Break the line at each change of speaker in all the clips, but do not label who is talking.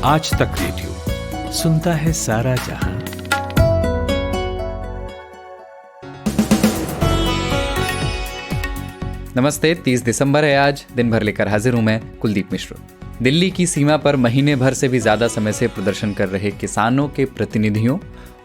आज तक रेडियो सुनता है सारा जहां।
नमस्ते, 30 दिसंबर है आज। दिन भर लेकर हाजिर हूं मैं, कुलदीप मिश्र। दिल्ली की सीमा पर महीने भर से भी ज्यादा समय से प्रदर्शन कर रहे किसानों के प्रतिनिधियों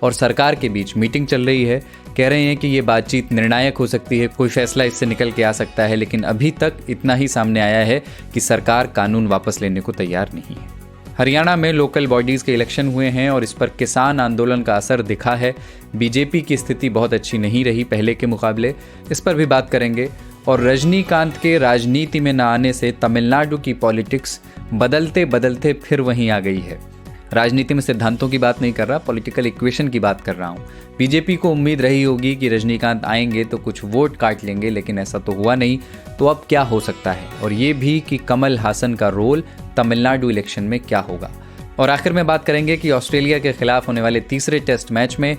और सरकार के बीच मीटिंग चल रही है। कह रहे हैं कि ये बातचीत निर्णायक हो सकती है, कोई फैसला इससे निकल के आ सकता है, लेकिन अभी तक इतना ही सामने आया है कि सरकार कानून वापस लेने को तैयार नहीं है। हरियाणा में लोकल बॉडीज के इलेक्शन हुए हैं और इस पर किसान आंदोलन का असर दिखा है। बीजेपी की स्थिति बहुत अच्छी नहीं रही पहले के मुकाबले, इस पर भी बात करेंगे। और रजनीकांत के राजनीति में न आने से तमिलनाडु की पॉलिटिक्स बदलते बदलते फिर वहीं आ गई है। राजनीति में सिद्धांतों की बात नहीं कर रहा, पॉलिटिकल इक्वेशन की बात कर रहा हूँ। बीजेपी को उम्मीद रही होगी कि रजनीकांत आएंगे तो कुछ वोट काट लेंगे, लेकिन ऐसा तो हुआ नहीं। तो अब क्या हो सकता है, और ये भी कि कमल हासन का रोल तमिलनाडु इलेक्शन में क्या होगा। और आखिर में बात करेंगे कि ऑस्ट्रेलिया के खिलाफ होने वाले तीसरे टेस्ट मैच में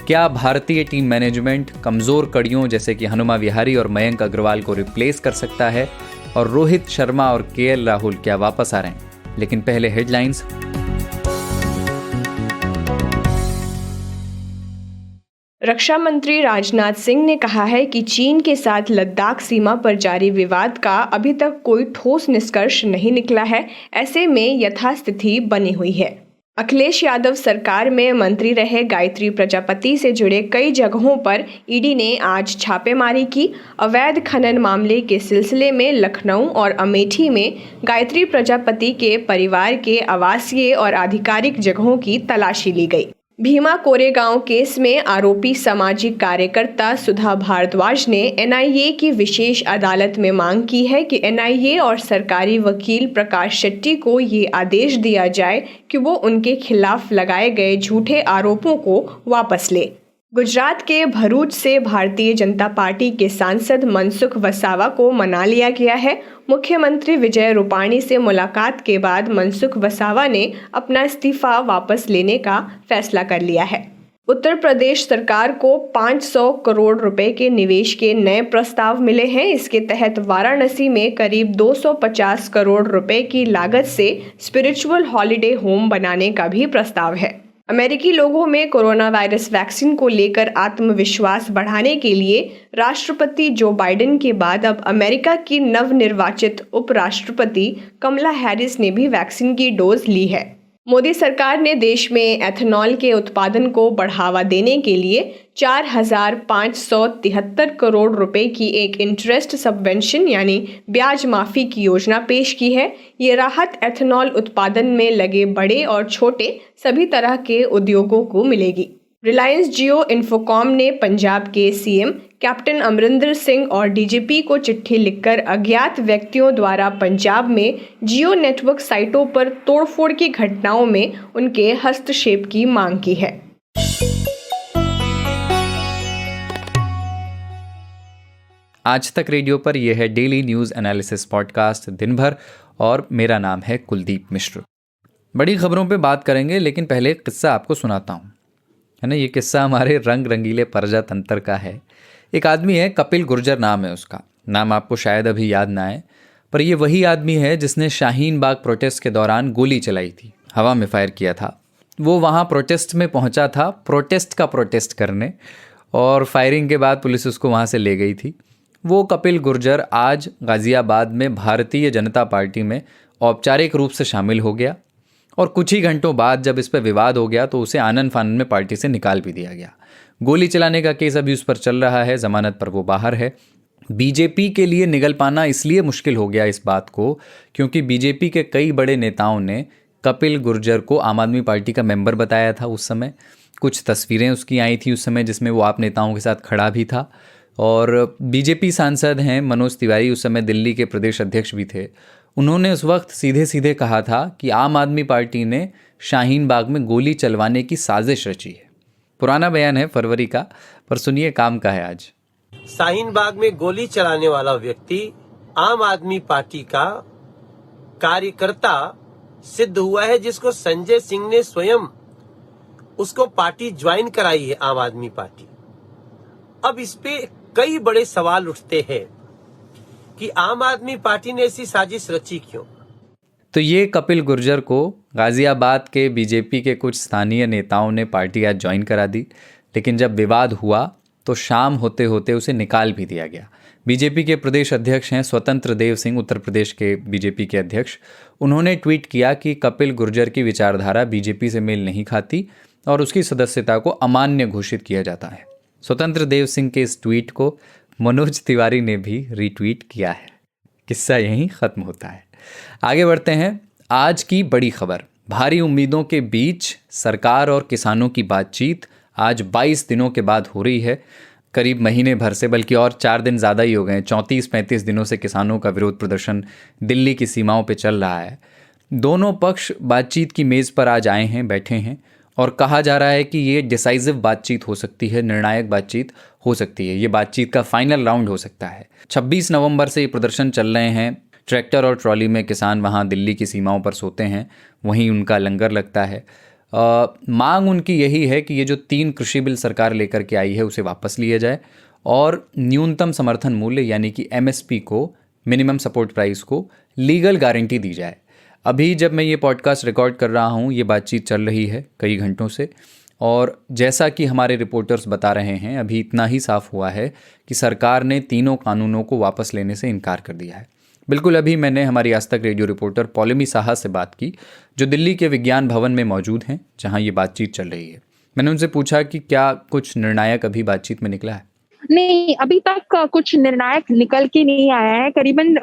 क्या भारतीय टीम मैनेजमेंट कमजोर कड़ियों जैसे कि हनुमा विहारी और मयंक अग्रवाल को रिप्लेस कर सकता है, और रोहित शर्मा और केएल राहुल क्या वापस आ रहे हैं। लेकिन पहले हेडलाइंस।
रक्षा मंत्री राजनाथ सिंह ने कहा है कि चीन के साथ लद्दाख सीमा पर जारी विवाद का अभी तक कोई ठोस निष्कर्ष नहीं निकला है। ऐसे में यथास्थिति बनी हुई है। अखिलेश यादव सरकार में मंत्री रहे गायत्री प्रजापति से जुड़े कई जगहों पर ईडी ने आज छापेमारी की। अवैध खनन मामले के सिलसिले में लखनऊ और अमेठी में गायत्री प्रजापति के परिवार के आवासीय और आधिकारिक जगहों की तलाशी ली गई। भीमा कोरेगांव केस में आरोपी सामाजिक कार्यकर्ता सुधा भारद्वाज ने एनआईए की विशेष अदालत में मांग की है कि एनआईए और सरकारी वकील प्रकाश शेट्टी को ये आदेश दिया जाए कि वो उनके खिलाफ लगाए गए झूठे आरोपों को वापस ले। गुजरात के भरूच से भारतीय जनता पार्टी के सांसद मनसुख वसावा को मना लिया गया है। मुख्यमंत्री विजय रूपाणी से मुलाकात के बाद मनसुख वसावा ने अपना इस्तीफा वापस लेने का फैसला कर लिया है। उत्तर प्रदेश सरकार को 500 करोड़ रुपए के निवेश के नए प्रस्ताव मिले हैं। इसके तहत वाराणसी में करीब 250 करोड़ रुपए की लागत से स्पिरिचुअल हॉलिडे होम बनाने का भी प्रस्ताव है। अमेरिकी लोगों में कोरोना वायरस वैक्सीन को लेकर आत्मविश्वास बढ़ाने के लिए राष्ट्रपति जो बाइडेन के बाद अब अमेरिका की नवनिर्वाचित उपराष्ट्रपति कमला हैरिस ने भी वैक्सीन की डोज ली है। मोदी सरकार ने देश में एथेनॉल के उत्पादन को बढ़ावा देने के लिए 4,573 करोड़ रुपए की एक इंटरेस्ट सबवेंशन यानी ब्याज माफी की योजना पेश की है। ये राहत एथेनॉल उत्पादन में लगे बड़े और छोटे सभी तरह के उद्योगों को मिलेगी। रिलायंस जियो इन्फोकॉम ने पंजाब के सीएम कैप्टन अमरिंदर सिंह और डीजीपी को चिट्ठी लिखकर अज्ञात व्यक्तियों द्वारा पंजाब में जियो नेटवर्क साइटों पर तोड़फोड़ की घटनाओं में उनके हस्तक्षेप की मांग की है।
आज तक रेडियो पर यह है डेली न्यूज एनालिसिस पॉडकास्ट दिन भर, और मेरा नाम है कुलदीप मिश्र। बड़ी खबरों पे बात करेंगे, लेकिन पहले एक किस्सा आपको सुनाता हूँ, है ना। ये किस्सा हमारे रंग रंगीले प्रजातंत्र का है। एक आदमी है, कपिल गुर्जर नाम है उसका। नाम आपको शायद अभी याद ना आए, पर ये वही आदमी है जिसने शाहीन बाग प्रोटेस्ट के दौरान गोली चलाई थी, हवा में फायर किया था। वो वहाँ प्रोटेस्ट में पहुँचा था, प्रोटेस्ट करने, और फायरिंग के बाद पुलिस उसको वहाँ से ले गई थी। वो कपिल गुर्जर आज गाज़ियाबाद में भारतीय जनता पार्टी में औपचारिक रूप से शामिल हो गया, और कुछ ही घंटों बाद जब इस पर विवाद हो गया तो उसे आनन फानन में पार्टी से निकाल भी दिया गया। गोली चलाने का केस अभी उस पर चल रहा है, जमानत पर वो बाहर है। बीजेपी के लिए निगल पाना इसलिए मुश्किल हो गया इस बात को, क्योंकि बीजेपी के कई बड़े नेताओं ने कपिल गुर्जर को आम आदमी पार्टी का मेंबर बताया था। उस समय कुछ तस्वीरें उसकी आई थी उस समय, जिसमें वो आप नेताओं के साथ खड़ा भी था। और बीजेपी सांसद हैं मनोज तिवारी, उस समय दिल्ली के प्रदेश अध्यक्ष भी थे। उन्होंने उस वक्त सीधे सीधे कहा था कि आम आदमी पार्टी ने शाहीन बाग में गोली चलवाने की साजिश रची है। पुराना बयान है फरवरी का, पर सुनिए काम का है आज।
शाहीन बाग में गोली चलाने वाला व्यक्ति आम आदमी पार्टी का कार्यकर्ता सिद्ध हुआ है, जिसको संजय सिंह ने स्वयं उसको पार्टी ज्वाइन कराई है, आम आदमी पार्टी। अब इस पे कई बड़े सवाल उठते हैं कि आम आदमी पार्टी ने ऐसी साजिश रची क्यों।
तो ये कपिल गुर्जर को गाज़ियाबाद के बीजेपी के कुछ स्थानीय नेताओं ने पार्टी आज ज्वाइन करा दी, लेकिन जब विवाद हुआ तो शाम होते होते उसे निकाल भी दिया गया। बीजेपी के प्रदेश अध्यक्ष हैं स्वतंत्र देव सिंह, उत्तर प्रदेश के बीजेपी के अध्यक्ष। उन्होंने ट्वीट किया कि कपिल गुर्जर की विचारधारा बीजेपी से मेल नहीं खाती और उसकी सदस्यता को अमान्य घोषित किया जाता है। स्वतंत्र देव सिंह के इस ट्वीट को मनोज तिवारी ने भी रीट्वीट किया है। किस्सा यहीं ख़त्म होता है। आगे बढ़ते हैं। आज की बड़ी खबर, भारी उम्मीदों के बीच सरकार और किसानों की बातचीत आज 22 दिनों के बाद हो रही है। करीब महीने भर से, बल्कि और 4 दिन ज़्यादा ही हो गए, 34-35 दिनों से किसानों का विरोध प्रदर्शन दिल्ली की सीमाओं पे चल रहा है। दोनों पक्ष बातचीत की मेज़ पर आज आए हैं, बैठे हैं, और कहा जा रहा है कि ये डिसाइसिव बातचीत हो सकती है, निर्णायक बातचीत हो सकती है। ये बातचीत का फाइनल राउंड हो सकता है। 26 नवंबर से ये प्रदर्शन चल रहे हैं। ट्रैक्टर और ट्रॉली में किसान वहाँ दिल्ली की सीमाओं पर सोते हैं, वहीं उनका लंगर लगता है। मांग उनकी यही है कि ये जो 3 कृषि बिल सरकार लेकर के आई है उसे वापस लिया जाए और न्यूनतम समर्थन मूल्य यानी कि MSP को, मिनिमम सपोर्ट प्राइस को लीगल गारंटी दी जाए। अभी जब मैं ये पॉडकास्ट रिकॉर्ड कर रहा हूँ, ये बातचीत चल रही है कई घंटों से, और जैसा कि हमारे रिपोर्टर्स बता रहे हैं, अभी इतना ही साफ हुआ है कि सरकार ने तीनों कानूनों को वापस लेने से इनकार कर दिया है। बिल्कुल अभी मैंने हमारी आज तक रेडियो रिपोर्टर पौलमी साहा से बात की, जो दिल्ली के विज्ञान भवन में मौजूद हैं, जहां ये बातचीत चल रही है। मैंने उनसे पूछा कि क्या कुछ निर्णायक अभी बातचीत में निकला है।
नहीं, अभी तक कुछ निर्णायक निकल के नहीं आया है। करीबन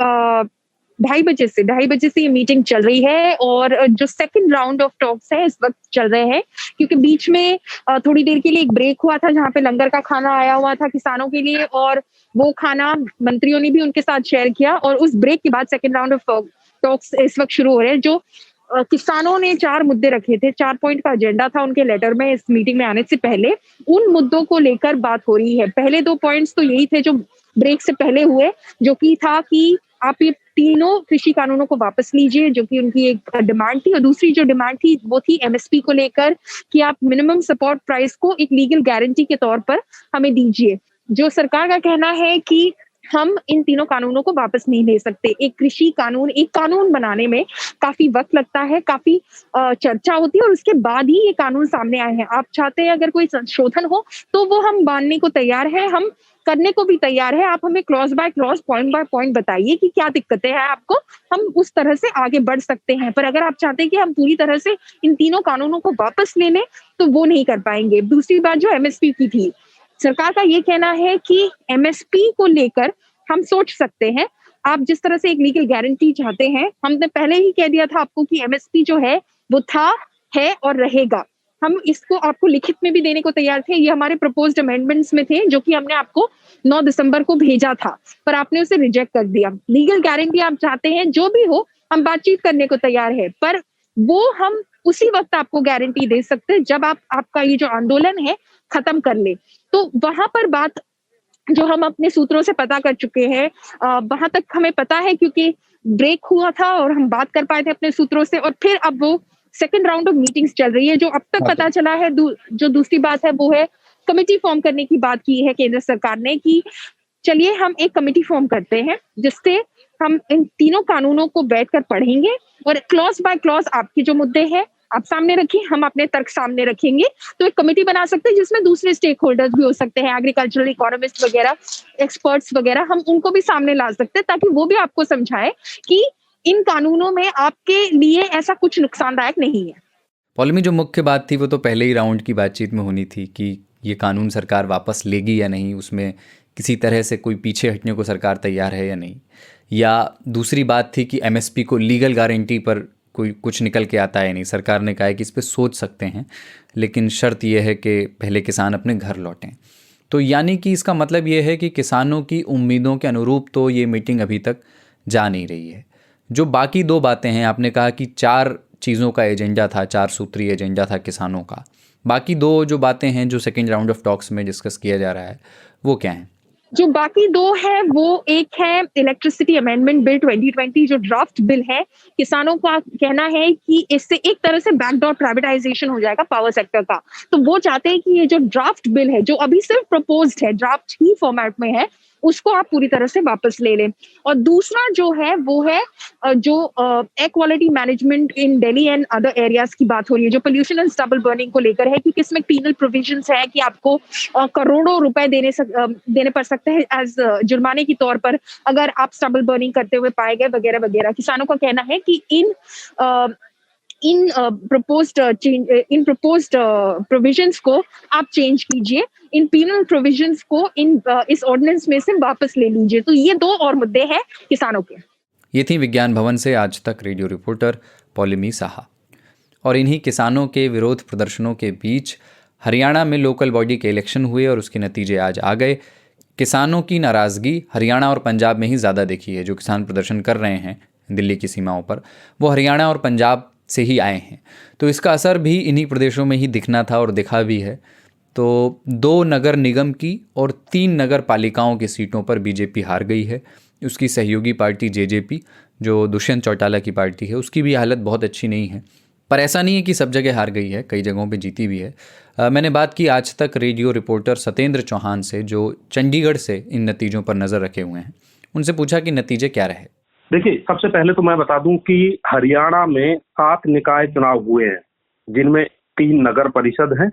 2:30 बजे से ये मीटिंग चल रही है और जो सेकंड राउंड ऑफ टॉक्स है इस वक्त चल रहे हैं, क्योंकि बीच में थोड़ी देर के लिए एक ब्रेक हुआ था जहाँ पे लंगर का खाना आया हुआ था किसानों के लिए, और वो खाना मंत्रियों ने भी उनके साथ शेयर किया। और उस ब्रेक के बाद सेकंड राउंड ऑफ टॉक्स इस वक्त शुरू हो रहे हैं। जो किसानों ने 4 मुद्दे रखे थे, 4 पॉइंट का एजेंडा था उनके लेटर में इस मीटिंग में आने से पहले, उन मुद्दों को लेकर बात हो रही है। पहले 2 पॉइंट्स तो यही थे जो ब्रेक से पहले हुए, जो कि था कि आप ये तीनों कृषि कानूनों को वापस लीजिए, जो कि उनकी एक डिमांड थी। और दूसरी जो डिमांड थी वो थी MSP को लेकर, कि आप मिनिमम सपोर्ट प्राइस को एक लीगल गारंटी के तौर पर हमें दीजिए। जो सरकार का कहना है कि हम इन तीनों कानूनों को वापस नहीं ले सकते। एक कृषि कानून, एक कानून बनाने में काफी वक्त लगता है, काफी चर्चा होती है और उसके बाद ही ये कानून सामने आए हैं। आप चाहते हैं अगर कोई संशोधन हो तो वो हम मानने को तैयार है, हम करने को भी तैयार है। आप हमें clause by clause, point by point बताइए कि क्या दिक्कतें हैं आपको, हम उस तरह से आगे बढ़ सकते हैं। पर अगर आप चाहते हैं कि हम पूरी तरह से इन तीनों कानूनों को वापस ले लें तो वो नहीं कर पाएंगे। दूसरी बात जो MSP की थी, सरकार का ये कहना है कि MSP को लेकर हम सोच सकते हैं। आप जिस तरह से एक लीगल गारंटी चाहते हैं, हमने पहले ही कह दिया था आपको कि MSP जो है वो था, है और रहेगा। हम इसको आपको लिखित में भी देने को तैयार थे। ये हमारे प्रपोज्ड अमेंडमेंट्स में थे, जो कि हमने आपको 9 दिसंबर को भेजा था, पर आपने उसे रिजेक्ट कर दिया। लीगल गारंटी आप चाहते हैं, जो भी हो हम बातचीत करने को तैयार है, पर वो हम उसी वक्त आपको गारंटी दे सकते हैं जब आपका ये जो आंदोलन है खत्म कर ले। तो वहां पर बात जो हम अपने सूत्रों से पता कर चुके हैं, वहां तक हमें पता है क्योंकि ब्रेक हुआ था और हम बात कर पाए थे अपने सूत्रों से। और फिर अब वो सेकंड राउंड ऑफ मीटिंग्स चल रही है। जो अब तक पता चला है, जो दूसरी बात है वो है कमेटी फॉर्म करने की बात की है केंद्र सरकार ने, कि चलिए हम एक कमेटी फॉर्म करते हैं जिससे हम इन तीनों कानूनों को बैठकर पढ़ेंगे और क्लॉज बाय क्लॉज आपके जो मुद्दे हैं आप सामने रखिए, हम अपने तर्क सामने रखेंगे। तो एक कमेटी बना सकते हैं जिसमें दूसरे स्टेक होल्डर्स भी हो सकते हैं, एग्रीकल्चरल इकोनॉमिस्ट वगैरह, एक्सपर्ट्स वगैरह, हम उनको भी सामने ला सकते हैं ताकि वो भी आपको समझाए कि इन कानूनों में आपके लिए ऐसा कुछ नुकसानदायक नहीं है।
पौलमी, जो मुख्य बात थी वो तो पहले ही राउंड की बातचीत में होनी थी कि ये कानून सरकार वापस लेगी या नहीं, उसमें किसी तरह से कोई पीछे हटने को सरकार तैयार है या नहीं। या दूसरी बात थी कि MSP को लीगल गारंटी पर कोई कुछ निकल के आता है नहीं। सरकार ने कहा है कि इस पर सोच सकते हैं, लेकिन शर्त यह है कि पहले किसान अपने घर लौटें। तो यानी कि इसका मतलब ये है कि किसानों की उम्मीदों के अनुरूप तो ये मीटिंग अभी तक जा नहीं रही है। जो बाकी 2 बातें हैं, आपने कहा कि 4 चीज़ों का एजेंडा था, 4 सूत्री एजेंडा था किसानों का। बाकी 2 जो बातें हैं जो सेकेंड राउंड ऑफ टॉक्स में डिस्कस किया जा रहा है, वो क्या है?
जो बाकी 2 है वो एक है इलेक्ट्रिसिटी अमेंडमेंट बिल 2020, जो ड्राफ्ट बिल है। किसानों का कहना है कि इससे एक तरह से बैकडोर प्राइवेटाइजेशन हो जाएगा पावर सेक्टर का। तो वो चाहते हैं कि ये जो ड्राफ्ट बिल है, जो अभी सिर्फ प्रपोज्ड है, ड्राफ्ट ही फॉर्मेट में है, उसको आप पूरी तरह से वापस ले लें। और दूसरा जो है वो है जो air quality management in Delhi and other areas की बात हो रही है, जो पोल्यूशन एंड स्टबल बर्निंग को लेकर है, कि किसमें पीनल प्रोविजंस है कि आपको करोड़ों रुपए देने पड़ सकते हैं एज जुर्माने के तौर पर अगर आप स्टबल बर्निंग करते हुए पाए गए वगैरह वगैरह। किसानों का कहना है कि इन प्रपोज्ड प्रोविजंस को आप चेंज कीजिए, इन पीनल प्रोविजंस को इस ऑर्डिनेंस में से वापस ले लीजिए। तो ये दो और मुद्दे हैं किसानों के।
ये थी विज्ञान भवन से आज तक रेडियो रिपोर्टर पौलिमी साहा। और इन्हीं किसानों के विरोध प्रदर्शनों के बीच हरियाणा में लोकल बॉडी के इलेक्शन हुए और उसके नतीजे आज आ गए। किसानों की नाराज़गी हरियाणा और पंजाब में ही ज़्यादा देखी है। जो किसान प्रदर्शन कर रहे हैं दिल्ली की सीमाओं पर, वो हरियाणा और पंजाब से ही आए हैं, तो इसका असर भी इन्हीं प्रदेशों में ही दिखना था और दिखा भी है। तो 2 नगर निगम की और 3 नगर पालिकाओं की सीटों पर बीजेपी हार गई है। उसकी सहयोगी पार्टी जेजेपी, जो दुष्यंत चौटाला की पार्टी है, उसकी भी हालत बहुत अच्छी नहीं है। पर ऐसा नहीं है कि सब जगह हार गई है, कई जगहों पे जीती भी है। मैंने बात की आज तक रेडियो रिपोर्टर सत्येंद्र चौहान से, जो चंडीगढ़ से इन नतीजों पर नज़र रखे हुए हैं। उनसे पूछा कि नतीजे क्या रहे।
देखिए, सबसे पहले तो मैं बता दूं कि हरियाणा में 7 निकाय चुनाव हुए हैं, जिनमें 3 नगर परिषद हैं,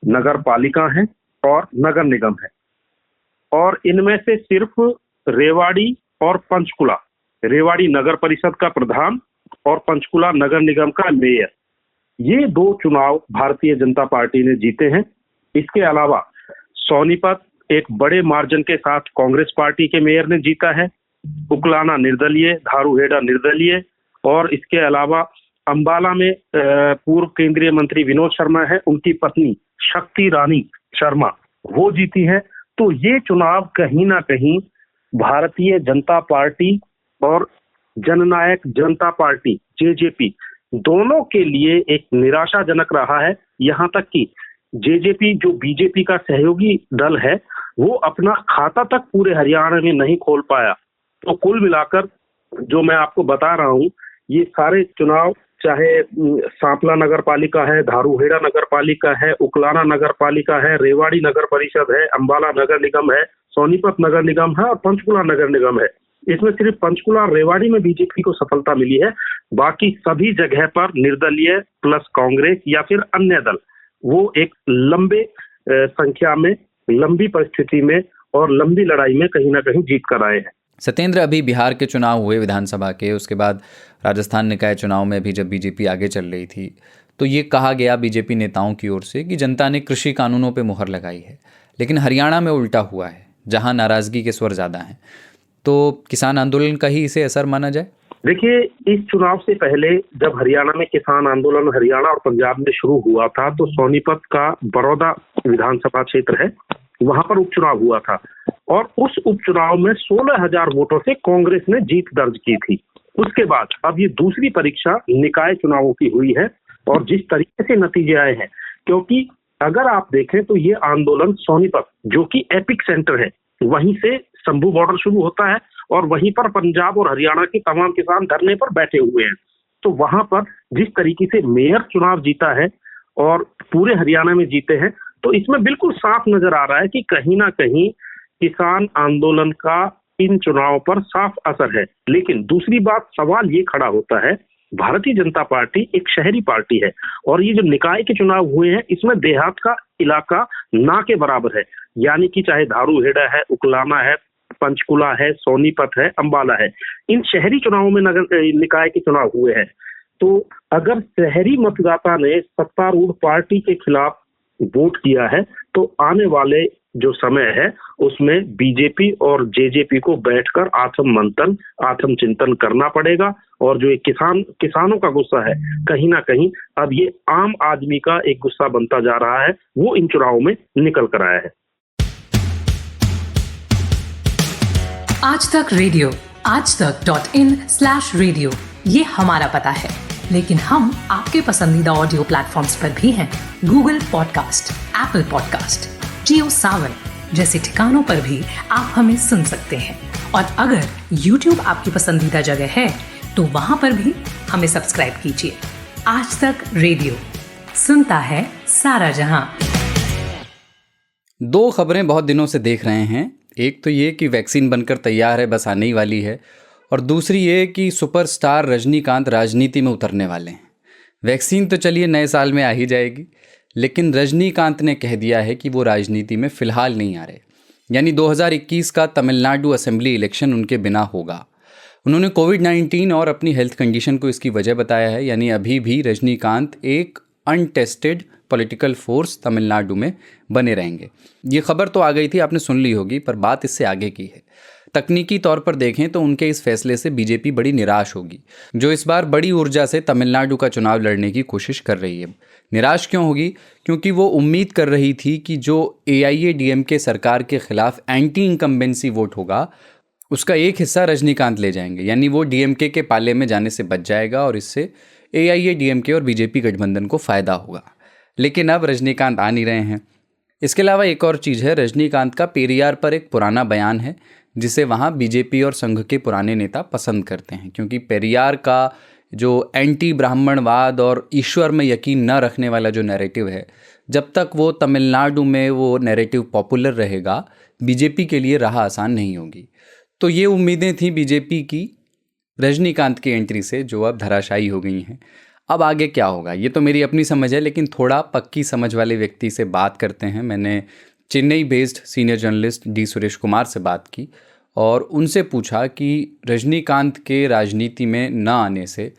नगर पालिका हैं और नगर निगम है। और इनमें से सिर्फ रेवाड़ी और पंचकुला, रेवाड़ी नगर परिषद का प्रधान और पंचकुला नगर निगम का मेयर, ये 2 चुनाव भारतीय जनता पार्टी ने जीते हैं। इसके अलावा सोनीपत एक बड़े मार्जिन के साथ कांग्रेस पार्टी के मेयर ने जीता है, उकलाना निर्दलीय, धारूहेड़ा निर्दलीय, और इसके अलावा अंबाला में पूर्व केंद्रीय मंत्री विनोद शर्मा है, उनकी पत्नी शक्ति रानी शर्मा, वो जीती है। तो ये चुनाव कहीं ना कहीं भारतीय जनता पार्टी और जननायक जनता पार्टी जेजेपी दोनों के लिए एक निराशाजनक रहा है। यहाँ तक कि जेजेपी, जो बीजेपी का सहयोगी दल है, वो अपना खाता तक पूरे हरियाणा में नहीं खोल पाया। तो कुल मिलाकर जो मैं आपको बता रहा हूँ, ये सारे चुनाव, चाहे सांपला नगर पालिका है, धारूहेड़ा नगर पालिका है, उकलाना नगर पालिका है, रेवाड़ी नगर परिषद है, अंबाला नगर निगम है, सोनीपत नगर निगम है और पंचकुला नगर निगम है, इसमें सिर्फ पंचकुला और रेवाड़ी में बीजेपी को सफलता मिली है। बाकी सभी जगह पर निर्दलीय प्लस कांग्रेस या फिर अन्य दल, वो एक लंबे संख्या में, लंबी परिस्थिति में और लंबी लड़ाई में कहीं ना कहीं जीत कर आए हैं।
सत्येंद्र, अभी बिहार के चुनाव हुए विधानसभा के, उसके बाद राजस्थान निकाय चुनाव में भी जब बीजेपी आगे चल रही थी, तो ये कहा गया बीजेपी नेताओं की ओर से कि जनता ने कृषि कानूनों पे मुहर लगाई है। लेकिन हरियाणा में उल्टा हुआ है, जहां नाराजगी के स्वर ज़्यादा हैं। तो किसान आंदोलन का ही इसे असर माना जाए?
देखिए, इस चुनाव से पहले जब हरियाणा में किसान आंदोलन हरियाणा और पंजाब में शुरू हुआ था, तो सोनीपत का बड़ौदा विधानसभा क्षेत्र है, वहां पर उपचुनाव हुआ था और उस उपचुनाव में 16,000 वोटों से कांग्रेस ने जीत दर्ज की थी। उसके बाद अब ये दूसरी परीक्षा निकाय चुनावों की हुई है और जिस तरीके से नतीजे आए हैं, क्योंकि अगर आप देखें तो ये आंदोलन सोनीपत, जो कि एपिक सेंटर है, वहीं से शंभू बॉर्डर शुरू होता है और वहीं पर पंजाब और हरियाणा के तमाम किसान धरने पर बैठे हुए हैं। तो वहां पर जिस तरीके से मेयर चुनाव जीता है और पूरे हरियाणा में जीते हैं, तो इसमें बिल्कुल साफ नजर आ रहा है कि कहीं ना कहीं किसान आंदोलन का इन चुनावों पर साफ असर है। लेकिन दूसरी बात, सवाल ये खड़ा होता है, भारतीय जनता पार्टी एक शहरी पार्टी है और ये जो निकाय के चुनाव हुए हैं, इसमें देहात का इलाका ना के बराबर है। यानी कि चाहे धारूहेड़ा है, उकलाना है, पंचकुला है, सोनीपत है, अंबाला है, इन शहरी चुनावों में नगर निकाय के चुनाव हुए हैं। तो अगर शहरी मतदाता ने सत्तारूढ़ पार्टी के खिलाफ वोट किया है, तो आने वाले जो समय है उसमें बीजेपी और जेजेपी को बैठकर आत्ममंथन, आत्मचिंतन करना पड़ेगा। और जो एक किसानों का गुस्सा है, कहीं ना कहीं अब ये आम आदमी का एक गुस्सा बनता जा रहा है, वो इन चुनावों में निकल कर आया है।
आज तक रेडियो, आजतक.in/रेडियो, ये हमारा पता है। लेकिन हम आपके पसंदीदा ऑडियो प्लेटफॉर्म्स पर भी हैं। गूगल पॉडकास्ट, एप्पल पॉडकास्ट, जियो सावन जैसे ठिकानों पर भी आप हमें सुन सकते हैं। और अगर YouTube आपकी पसंदीदा जगह है, तो वहां पर भी हमें सब्सक्राइब कीजिए। आज तक रेडियो, सुनता है सारा जहां।
2 खबरें बहुत दिनों से देख रहे हैं। एक तो ये कि वैक्सीन बनकर तैयार है, बस आने ही वाली है, और दूसरी ये कि सुपरस्टार रजनीकांत राजनीति में उतरने वाले हैं। वैक्सीन तो चलिए नए साल में आ ही जाएगी, लेकिन रजनीकांत ने कह दिया है कि वो राजनीति में फ़िलहाल नहीं आ रहे, यानी 2021 का तमिलनाडु असेंबली इलेक्शन उनके बिना होगा। उन्होंने कोविड-19 और अपनी हेल्थ कंडीशन को इसकी वजह बताया है, यानी अभी भी रजनीकांत एक अनटेस्टेड पॉलिटिकल फोर्स तमिलनाडु में बने रहेंगे। ये खबर तो आ गई थी, आपने सुन ली होगी, पर बात इससे आगे की है। तकनीकी तौर पर देखें तो उनके इस फैसले से बीजेपी बड़ी निराश होगी, जो इस बार बड़ी ऊर्जा से तमिलनाडु का चुनाव लड़ने की कोशिश कर रही है। निराश क्यों होगी? क्योंकि वो उम्मीद कर रही थी कि जो AIADMK सरकार के खिलाफ एंटी इनकम्बेंसी वोट होगा, उसका एक हिस्सा रजनीकांत ले जाएंगे, यानी वो DMK के पाले में जाने से बच जाएगा और इससे AIADMK और बीजेपी गठबंधन को फ़ायदा होगा। लेकिन अब रजनीकांत आ नहीं रहे हैं। इसके अलावा एक और चीज़ है, रजनीकांत का पेरियार पर एक पुराना बयान है जिसे वहाँ बीजेपी और संघ के पुराने नेता पसंद करते हैं, क्योंकि पेरियार का जो एंटी ब्राह्मणवाद और ईश्वर में यकीन न रखने वाला जो नैरेटिव है, जब तक वो तमिलनाडु में वो नैरेटिव पॉपुलर रहेगा, बीजेपी के लिए राह आसान नहीं होगी। तो ये उम्मीदें थी बीजेपी की रजनीकांत की एंट्री से, जो अब धराशायी हो गई हैं। अब आगे क्या होगा ये तो मेरी अपनी समझ है, लेकिन थोड़ा पक्की समझ वाले व्यक्ति से बात करते हैं। मैंने Chennai based senior journalist D Suresh Kumar से बात की और उनसे पूछा कि रजनीकांत के राजनीति में न आने से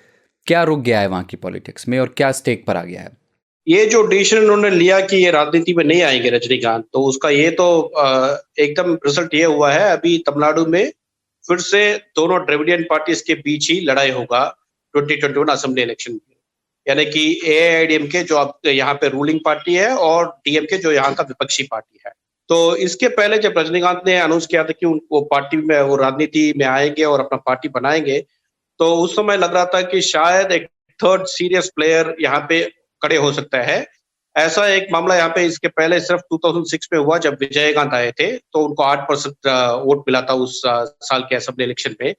क्या रुक गया है वहाँ की पॉलिटिक्स में और क्या स्टेक पर आ गया है।
ये जो डिसीजन उन्होंने लिया कि ये राजनीति में नहीं आएंगे रजनीकांत, तो उसका ये तो एकदम रिजल्ट ये हुआ है, अभी तमिलनाडु में फिर से दोनों द्रविडियन पार्टीज के बीच ही लड़ाई होगा 2021 असेंबली इलेक्शन में, यानी कि AIADMK जो अब यहाँ पे रूलिंग पार्टी है और DMK जो यहाँ का विपक्षी पार्टी है। तो इसके पहले जब रजनीकांत ने अनाउंस किया था कि वो पार्टी में, वो राजनीति में आएंगे और अपना पार्टी बनाएंगे, तो उस समय लग रहा था कि शायद एक थर्ड सीरियस प्लेयर यहाँ पे खड़े हो सकता है। ऐसा एक मामला यहाँ पे इसके पहले सिर्फ 2006 में हुआ, जब विजयकांत आए थे तो उनको 8% वोट मिला था उस साल के असेंबली इलेक्शन में।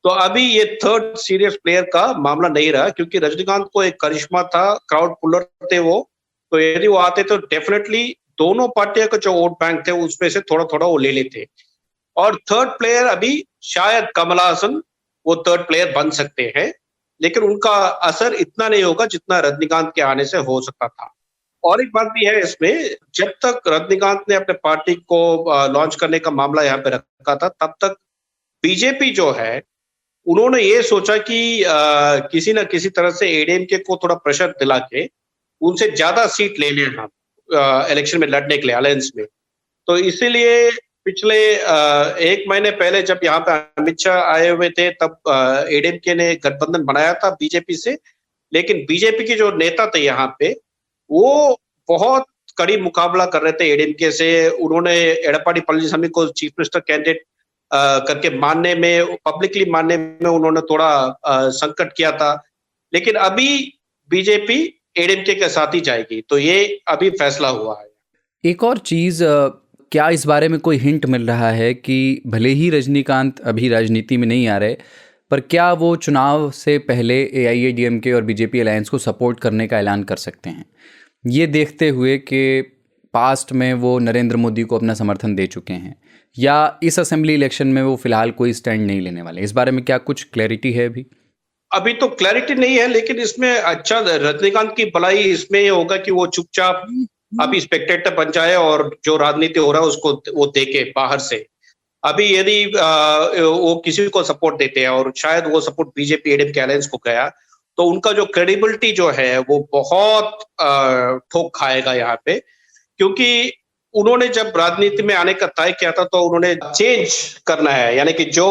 तो अभी ये थर्ड सीरियस प्लेयर का मामला नहीं रहा, क्योंकि रजनीकांत को एक करिश्मा था, क्राउड पुलर थे वो, तो यदि वो आते तो डेफिनेटली दोनों पार्टियों का जो वोट बैंक थे उसमें से थोड़ा थोड़ा वो ले लेते। और थर्ड प्लेयर अभी शायद कमला हसन वो थर्ड प्लेयर बन सकते हैं, लेकिन उनका असर इतना नहीं होगा जितना रजनीकांत के आने से हो सकता था। और एक बात भी है इसमें, जब तक रजनीकांत ने अपने पार्टी को लॉन्च करने का मामला यहाँ पे रखा था, तब तक बीजेपी जो है उन्होंने ये सोचा कि किसी ना किसी तरह से ADMK को थोड़ा प्रेशर दिला के उनसे ज्यादा सीट ले लेना इलेक्शन में लड़ने के लिए अलायंस में। तो इसीलिए पिछले 1 महीने पहले जब यहाँ पे अमित शाह आए हुए थे, तब ADMK ने गठबंधन बनाया था बीजेपी से, लेकिन बीजेपी के जो नेता थे यहाँ पे वो बहुत कड़ी मुकाबला कर रहे थे ADMK से। उन्होंने एडप्पाडी पळनिसामी को चीफ मिनिस्टर कैंडिडेट करके मानने में, पब्लिकली मानने में उन्होंने थोड़ा संकट किया था, लेकिन अभी बीजेपी ADMK के साथ ही जाएगी, तो ये अभी फैसला हुआ है।
एक और चीज़, क्या इस बारे में कोई हिंट मिल रहा है कि भले ही रजनीकांत अभी राजनीति में नहीं आ रहे, पर क्या वो चुनाव से पहले AIADMK और बीजेपी अलायंस को सपोर्ट करने का ऐलान कर सकते हैं, ये देखते हुए कि पास्ट में वो नरेंद्र मोदी को अपना समर्थन दे चुके हैं, या इस असेंबली इलेक्शन में वो फिलहाल कोई स्टैंड नहीं लेने वाले? इस बारे में क्या कुछ क्लैरिटी है
अभी तो क्लैरिटी नहीं है, लेकिन इसमें अच्छा रजनीकांत की भलाई इसमें ये होगा कि वो चुपचाप अभी स्पेक्टेटर बन जाए और जो राजनीति हो रहा है उसको वो देखे बाहर से। अभी यदि वो किसी को सपोर्ट देते हैं और शायद वो सपोर्ट बीजेपी ADMK अलायंस को गया, तो उनका जो क्रेडिबिलिटी जो है वो बहुत ठोक खाएगा यहाँ पे, क्योंकि उन्होंने जब राजनीति में आने का तय किया था तो उन्होंने चेंज करना है, यानी कि जो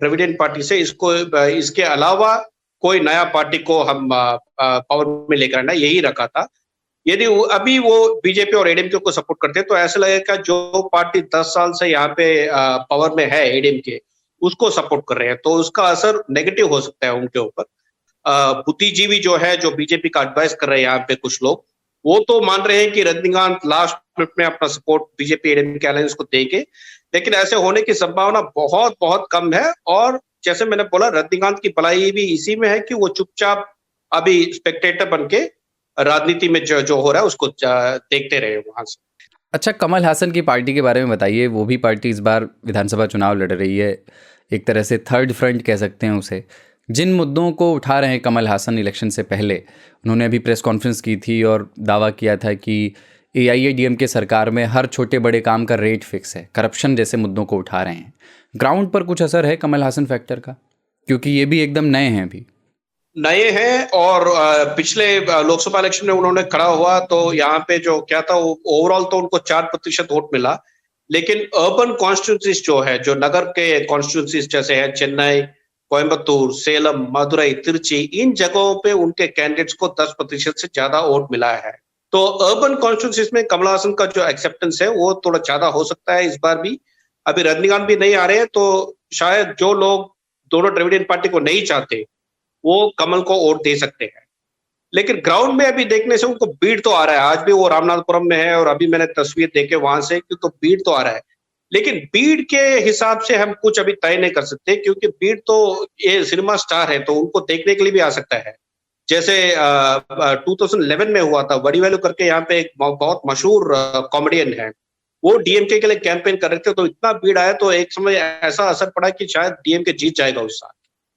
द्रविडियन पार्टी से इसके अलावा कोई नया पार्टी को हम पावर में लेकर आना, यही रखा था। यदि अभी वो बीजेपी और ADMK को सपोर्ट करते हैं तो ऐसा लगेगा जो पार्टी 10 साल से यहाँ पे पावर में है ADMK, उसको सपोर्ट कर रहे हैं, तो उसका असर नेगेटिव हो सकता है उनके ऊपर। बुद्धिजीवी जो है, जो बीजेपी का एडवाइस कर रहे हैं यहाँ पे कुछ लोग, वो तो मान रहे हैं कि रजनीकांत लास्ट मिनट में अपना सपोर्ट बीजेपी ADMK अलायंस को देंगे, लेकिन ऐसे होने की संभावना बहुत बहुत कम है। और जैसे मैंने बोला, रजनीकांत की भलाई भी इसी में है कि वो चुपचाप अभी स्पेक्टेटर बन के राजनीति में जो हो रहा है उसको देखते रहे वहां से।
अच्छा, कमल हासन की पार्टी के बारे में बताइए। वो भी पार्टी इस बार विधानसभा चुनाव लड़ रही है, एक तरह से थर्ड फ्रंट कह सकते हैं उसे। जिन मुद्दों को उठा रहे हैं कमल हासन इलेक्शन से पहले, उन्होंने अभी प्रेस कॉन्फ्रेंस की थी और दावा किया था कि AIADMK सरकार में हर छोटे बड़े काम का रेट फिक्स है, करप्शन जैसे मुद्दों को उठा रहे हैं। ग्राउंड पर कुछ असर है कमल हासन फैक्टर का, क्योंकि ये भी एकदम नए हैं अभी।
नए हैं और पिछले लोकसभा इलेक्शन में उन्होंने खड़ा हुआ तो यहाँ पे जो क्या था, ओवरऑल तो उनको 4% वोट मिला, लेकिन अर्बन कॉन्स्टिट्यूंसीज जो है, जो नगर के कॉन्स्टिट्यूंसीज जैसे है चेन्नई, कोयम्बतूर, सेलम, मदुरई, तिरुचि, इन जगहों पे उनके कैंडिडेट्स को 10% से ज्यादा वोट मिला है। तो अर्बन कॉन्स्टिट्यूंसीज में कमल हासन का जो एक्सेप्टेंस है वो थोड़ा ज्यादा हो सकता है इस बार भी। अभी रजनीकांत भी नहीं आ रहे हैं, तो शायद जो लोग दोनों द्रविडियन पार्टी को नहीं चाहते वो कमल को वोट दे सकते हैं। लेकिन ग्राउंड में अभी देखने से उनको बीट तो आ रहा है। आज भी वो रामनाथपुरम में है और अभी मैंने तस्वीर देखे वहां से, तो बीट तो आ रहा है। लेकिन बीट के हिसाब से हम कुछ अभी तय नहीं कर सकते, क्योंकि बीट तो ये सिनेमा स्टार है, तो उनको देखने के लिए भी आ सकता है। जैसे 2011 में हुआ था, वडीवेलु करके यहाँ पे एक बहुत मशहूर कॉमेडियन है, वो डीएमके के लिए कैंपेन कर रहे थे, तो इतना भीड़ आया तो एक समय ऐसा असर पड़ा कि शायद डीएमके जीत जाएगा उस साल।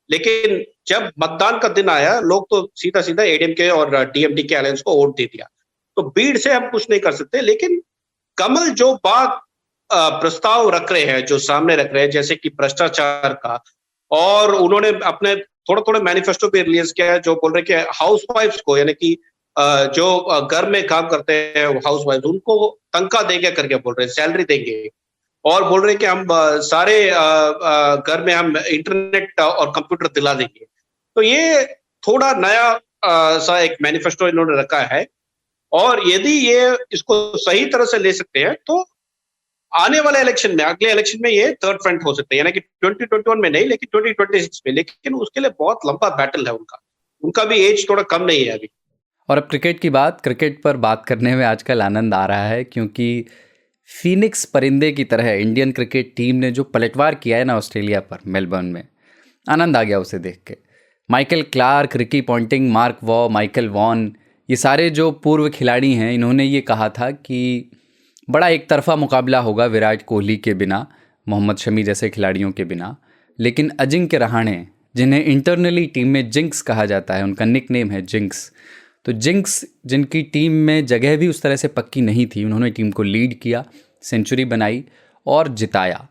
लेकिन जब मतदान का दिन आया, लोग तो सीधा सीधा एडीएमके और डीएमडीके अलायंस को वोट दे दिया। तो भीड़ से हम कुछ नहीं कर सकते। लेकिन कमल जो बात प्रस्ताव रख रहे हैं, जो सामने रख रहे हैं, जैसे कि भ्रष्टाचार का, और उन्होंने अपने थोड़ा थोड़ा मैनिफेस्टो पे रिलीज किया है, जो बोल रहे कि हाउस वाइफ्स को, यानी कि जो घर में काम करते हैं हाउस वाइफ, उनको तनख्वाह देंगे करके बोल रहे हैं, सैलरी देंगे, और बोल रहे हैं कि हम सारे घर में हम इंटरनेट और कंप्यूटर दिला देंगे। तो ये थोड़ा नया सा एक मैनिफेस्टो इन्होंने रखा है, और यदि ये इसको सही तरह से ले सकते हैं तो आने वाले इलेक्शन में, अगले इलेक्शन में ये थर्ड फ्रंट हो सकते हैं, यानी कि 2021 में नहीं, लेकिन 2026 में। लेकिन उसके लिए बहुत लंबा बैटल है उनका भी एज थोड़ा कम नहीं है अभी।
और अब क्रिकेट पर बात करने में आजकल आनंद आ रहा है, क्योंकि फीनिक्स परिंदे की तरह इंडियन क्रिकेट टीम ने जो पलटवार किया है ना ऑस्ट्रेलिया पर, मेलबर्न में, आनंद आ गया उसे देख के। Michael Clarke, Ricky Ponting, mark Waugh, Michael Vaughan, ये सारे जो पूर्व खिलाड़ी हैं, इन्होंने ये कहा था कि बड़ा एक तरफा मुकाबला होगा विराट कोहली के बिना, मोहम्मद शमी जैसे खिलाड़ियों के बिना। लेकिन अजिंक्य रहाणे, जिन्हें इंटरनली टीम में जिंक्स कहा जाता है, उनका निक नेम है जिंक्स, तो जिंक्स जिनकी टीम में जगह भी उस तरह से पक्की नहीं थी, उन्होंने टीम को लीड किया, सेंचुरी बनाई और जिताया।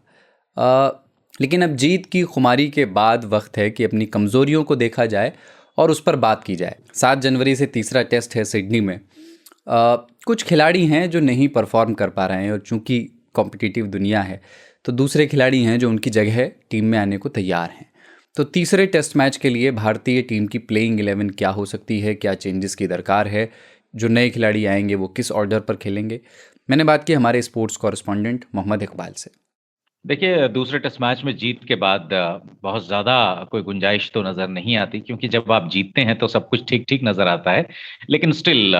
लेकिन अब जीत की खुमारी के बाद वक्त है कि अपनी कमज़ोरियों को देखा जाए और उस पर बात की जाए। 7 जनवरी से तीसरा टेस्ट है सिडनी में। कुछ खिलाड़ी हैं जो नहीं परफॉर्म कर पा रहे हैं, और चूंकि कॉम्पिटिटिव दुनिया है तो दूसरे खिलाड़ी हैं जो उनकी जगह टीम में आने को तैयार हैं। तो तीसरे टेस्ट मैच के लिए भारतीय टीम की प्लेइंग 11 क्या हो सकती है, क्या चेंजेस की दरकार है, जो नए खिलाड़ी आएंगे वो किस ऑर्डर पर खेलेंगे, मैंने बात की हमारे स्पोर्ट्स कॉरेस्पॉन्डेंट मोहम्मद इकबाल से।
देखिए, दूसरे टेस्ट मैच में जीत के बाद बहुत ज़्यादा कोई गुंजाइश तो नज़र नहीं आती, क्योंकि जब आप जीतते हैं तो सब कुछ ठीक ठीक नज़र आता है। लेकिन स्टिल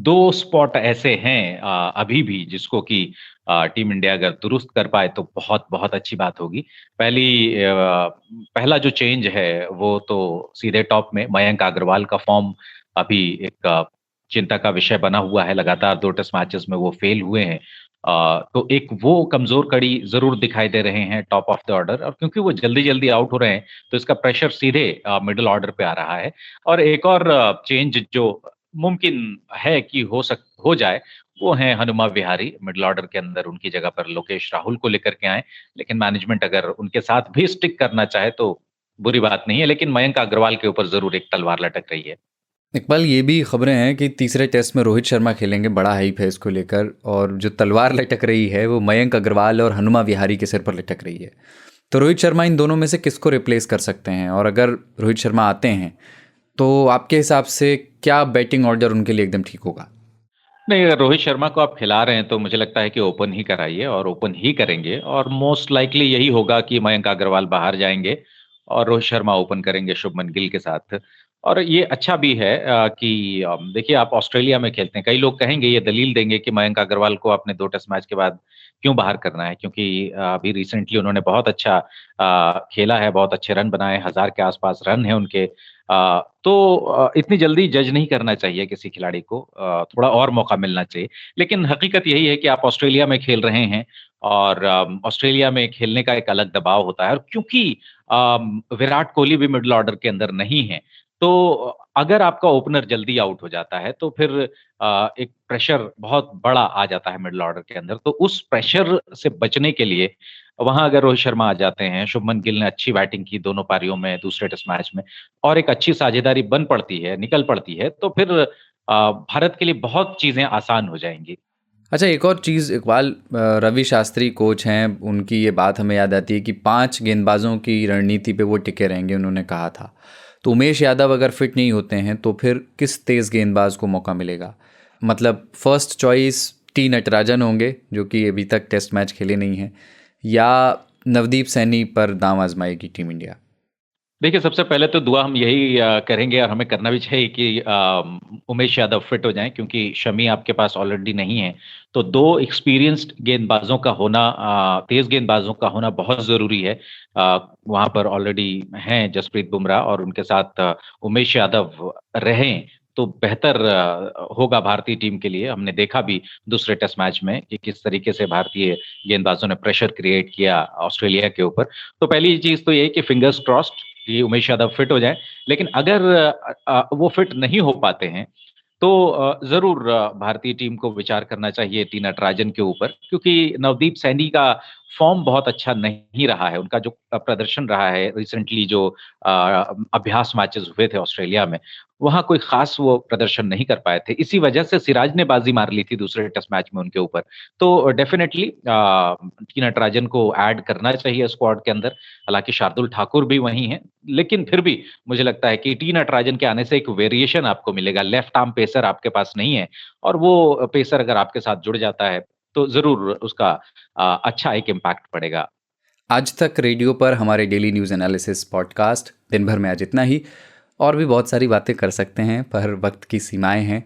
2 स्पॉट ऐसे हैं अभी भी जिसको कि टीम इंडिया अगर दुरुस्त कर पाए तो बहुत बहुत अच्छी बात होगी। पहला जो चेंज है वो तो सीधे टॉप में मयंक अग्रवाल का फॉर्म अभी एक चिंता का विषय बना हुआ है। लगातार 2 टेस्ट मैचेस में वो फेल हुए हैं। तो एक वो कमजोर कड़ी जरूर दिखाई दे रहे हैं टॉप ऑफ द ऑर्डर, और क्योंकि वो जल्दी जल्दी आउट हो रहे हैं तो इसका प्रेशर सीधे मिडिल ऑर्डर पे आ रहा है। और एक और चेंज जो मुमकिन है कि हो जाए वो है हनुमा विहारी। मिडिल ऑर्डर के अंदर उनकी जगह पर लोकेश राहुल को लेकर के आए, लेकिन मैनेजमेंट अगर उनके साथ भी स्टिक करना चाहे तो बुरी बात नहीं है। लेकिन मयंक अग्रवाल के ऊपर जरूर एक तलवार लटक रही है।
इकबाल, ये भी खबरें हैं कि तीसरे टेस्ट में रोहित शर्मा खेलेंगे, बड़ा हाइप है इसको लेकर, और जो तलवार लटक रही है वो मयंक अग्रवाल और हनुमा विहारी के सिर पर लटक रही है। तो रोहित शर्मा इन दोनों में से किसको रिप्लेस कर सकते हैं, और अगर रोहित शर्मा आते हैं तो आपके हिसाब से क्या बैटिंग ऑर्डर उनके लिए एकदम ठीक होगा?
नहीं, अगर रोहित शर्मा को आप खिला रहे हैं तो मुझे लगता है कि ओपन ही कराइए, और ओपन ही करेंगे, और मोस्ट लाइकली यही होगा कि मयंक अग्रवाल बाहर जाएंगे और रोहित शर्मा ओपन करेंगे शुभमन गिल के साथ। और ये अच्छा भी है कि देखिए आप ऑस्ट्रेलिया में खेलते हैं, कई लोग कहेंगे, ये दलील देंगे कि मयंक अग्रवाल को आपने 2 टेस्ट मैच के बाद क्यों बाहर करना है? क्योंकि अभी रिसेंटली उन्होंने बहुत अच्छा खेला है, बहुत अच्छे रन बनाए, 1000 के आसपास रन हैं उनके। तो इतनी जल्दी जज नहीं करना चाहिए किसी खिलाड़ी को, थोड़ा और मौका मिलना चाहिए। लेकिन हकीकत यही है कि आप ऑस्ट्रेलिया में खेल रहे हैं और ऑस्ट्रेलिया में खेलने का एक अलग दबाव होता है, और क्योंकि विराट कोहली भी मिडल ऑर्डर के अंदर नहीं है, तो अगर आपका ओपनर जल्दी आउट हो जाता है तो फिर एक प्रेशर बहुत बड़ा आ जाता है मिडल ऑर्डर के अंदर। तो उस प्रेशर से बचने के लिए वहां अगर रोहित शर्मा आ जाते हैं, शुभमन गिल ने अच्छी बैटिंग की दोनों पारियों में दूसरे टेस्ट मैच में, और एक अच्छी साझेदारी बन पड़ती है, निकल पड़ती है, तो फिर भारत के लिए बहुत चीजें आसान हो जाएंगी।
अच्छा, एक और चीज़ इकबाल, रवि शास्त्री कोच हैं, उनकी ये बात हमें याद आती है कि 5 गेंदबाजों की रणनीति पे वो टिके रहेंगे, उन्होंने कहा था। तो उमेश यादव अगर फिट नहीं होते हैं तो फिर किस तेज़ गेंदबाज को मौका मिलेगा? मतलब फर्स्ट चॉइस टी नटराजन होंगे, जो कि अभी तक टेस्ट मैच खेले नहीं हैं, या नवदीप सैनी पर दांव आजमाएगी टीम इंडिया?
देखिए, सबसे पहले तो दुआ हम यही करेंगे, और हमें करना भी चाहिए कि उमेश यादव फिट हो जाएं, क्योंकि शमी आपके पास ऑलरेडी नहीं है। तो 2 एक्सपीरियंस्ड गेंदबाजों का होना, तेज गेंदबाजों का होना बहुत ज़रूरी है। वहाँ पर ऑलरेडी हैं जसप्रीत बुमराह, और उनके साथ उमेश यादव रहें तो बेहतर होगा भारतीय टीम के लिए। हमने देखा भी दूसरे टेस्ट मैच में कि किस तरीके से भारतीय गेंदबाजों ने प्रेशर क्रिएट किया ऑस्ट्रेलिया के ऊपर। तो पहली चीज़ तो ये कि फिंगर्स क्रॉस्ड कि उमेश यादव फिट हो जाए। लेकिन अगर वो फिट नहीं हो पाते हैं तो ज़रूर भारतीय टीम को विचार करना चाहिए टी नटराजन के ऊपर, क्योंकि नवदीप सैनी का फॉर्म बहुत अच्छा नहीं रहा है। उनका जो प्रदर्शन रहा है रिसेंटली, जो अभ्यास मैचेस हुए थे ऑस्ट्रेलिया में, वहाँ कोई खास वो प्रदर्शन नहीं कर पाए थे। इसी वजह से सिराज ने बाजी मार ली थी दूसरे टेस्ट मैच में उनके ऊपर। तो डेफिनेटली टी नटराजन को ऐड करना चाहिए स्क्वाड के अंदर। हालांकि शार्दुल ठाकुर भी वहीं हैं, लेकिन फिर भी मुझे लगता है कि टी नटराजन के आने से एक वेरिएशन आपको मिलेगा। लेफ्ट आर्म पेसर आपके पास नहीं है, और वो पेसर अगर आपके साथ जुड़ जाता है तो ज़रूर उसका अच्छा एक इम्पैक्ट पड़ेगा।
आज तक रेडियो पर हमारे डेली न्यूज़ एनालिसिस पॉडकास्ट दिन भर में आज इतना ही। और भी बहुत सारी बातें कर सकते हैं, पर वक्त की सीमाएं हैं।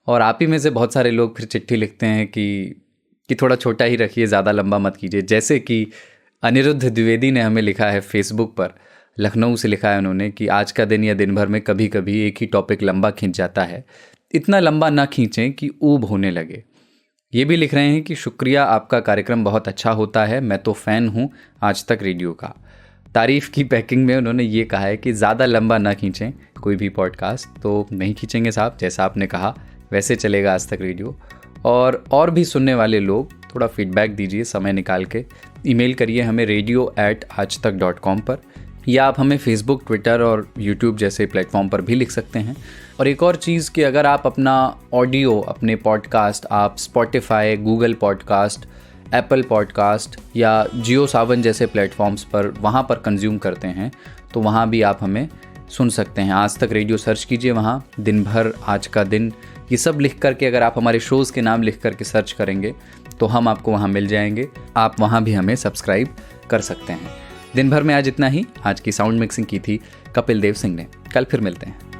और आप ही में से बहुत सारे लोग फिर चिट्ठी लिखते हैं कि थोड़ा छोटा ही रखिए, ज़्यादा लंबा मत कीजिए। जैसे कि अनिरुद्ध द्विवेदी ने हमें लिखा है फेसबुक पर, लखनऊ से लिखा है उन्होंने कि आज का दिन या दिन भर में कभी कभी एक ही टॉपिक लंबा खींच जाता है, इतना लंबा ना खींचें कि ऊब होने लगे। ये भी लिख रहे हैं कि शुक्रिया, आपका कार्यक्रम बहुत अच्छा होता है, मैं तो फ़ैन हूँ आज तक रेडियो का। तारीफ़ की पैकिंग में उन्होंने ये कहा है कि ज़्यादा लंबा ना खींचें कोई भी पॉडकास्ट। तो नहीं खींचेंगे साहब, जैसा आपने कहा वैसे चलेगा आज तक रेडियो। और भी सुनने वाले लोग थोड़ा फीडबैक दीजिए समय निकाल के। ईमेल करिए हमें radio@aajtak.com पर, या आप हमें फेसबुक, ट्विटर और यूट्यूब जैसे प्लेटफॉर्म पर भी लिख सकते हैं। और एक और चीज़ कि अगर आप अपना ऑडियो, अपने पॉडकास्ट आप Spotify, Google podcast, Apple podcast या जियो सावन जैसे प्लेटफॉर्म्स पर वहाँ पर कंज्यूम करते हैं, तो वहाँ भी आप हमें सुन सकते हैं। आज तक रेडियो सर्च कीजिए, वहाँ दिन भर, आज का दिन, ये सब लिख करके अगर आप हमारे शोज़ के नाम लिख करके सर्च करेंगे तो हम आपको वहाँ मिल जाएंगे। आप वहाँ भी हमें सब्सक्राइब कर सकते हैं। दिन भर में आज इतना ही। आज की साउंड मिक्सिंग की थी कपिल देव सिंह ने। कल फिर मिलते हैं।